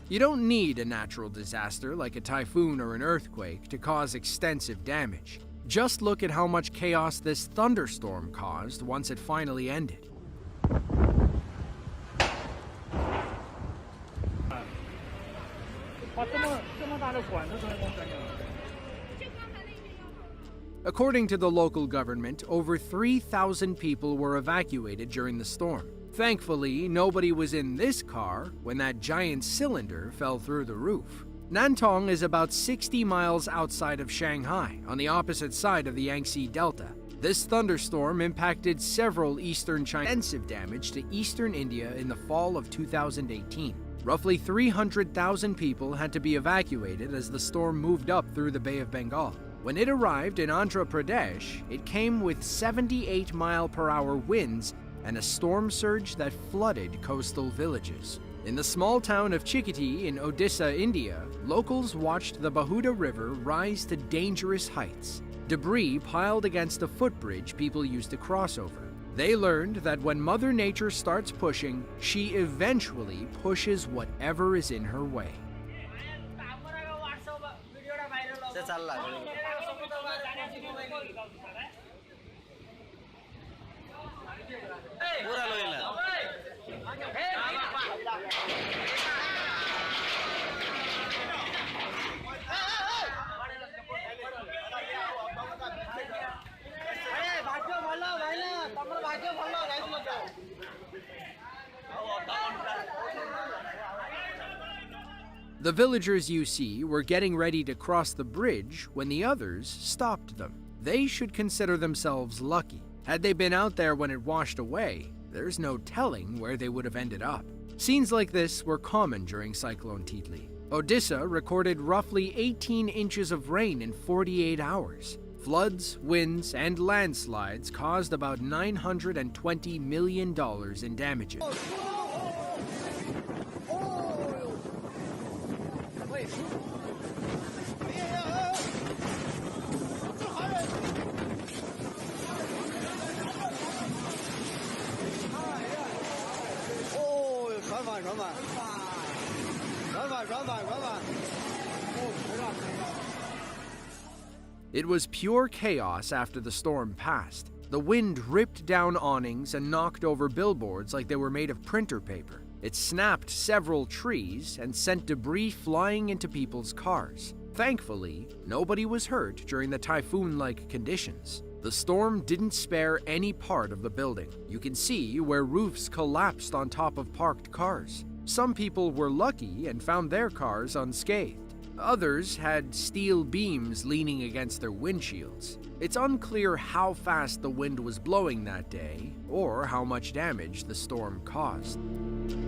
You don't need a natural disaster like a typhoon or an earthquake to cause extensive damage. Just look at how much chaos this thunderstorm caused once it finally ended. According to the local government, over 3,000 people were evacuated during the storm. Thankfully, nobody was in this car when that giant cylinder fell through the roof. Nantong is about 60 miles outside of Shanghai, on the opposite side of the Yangtze Delta. This thunderstorm impacted several eastern China, extensive damage to eastern India in the fall of 2018. Roughly 300,000 people had to be evacuated as the storm moved up through the Bay of Bengal. When it arrived in Andhra Pradesh, it came with 78-mile-per-hour winds and a storm surge that flooded coastal villages. In the small town of Chikiti in Odisha, India, locals watched the Bahuda River rise to dangerous heights. Debris piled against a footbridge people used to cross over. They learned that when Mother Nature starts pushing, she eventually pushes whatever is in her way. The villagers you see were getting ready to cross the bridge when the others stopped them. They should consider themselves lucky. Had they been out there when it washed away, there's no telling where they would have ended up. Scenes like this were common during Cyclone Titli. Odisha recorded roughly 18 inches of rain in 48 hours. Floods, winds, and landslides caused about $920 million in damages. It was pure chaos after the storm passed. The wind ripped down awnings and knocked over billboards like they were made of printer paper. It snapped several trees and sent debris flying into people's cars. Thankfully, nobody was hurt during the typhoon-like conditions. The storm didn't spare any part of the building. You can see where roofs collapsed on top of parked cars. Some people were lucky and found their cars unscathed. Others had steel beams leaning against their windshields. It's unclear how fast the wind was blowing that day or how much damage the storm caused.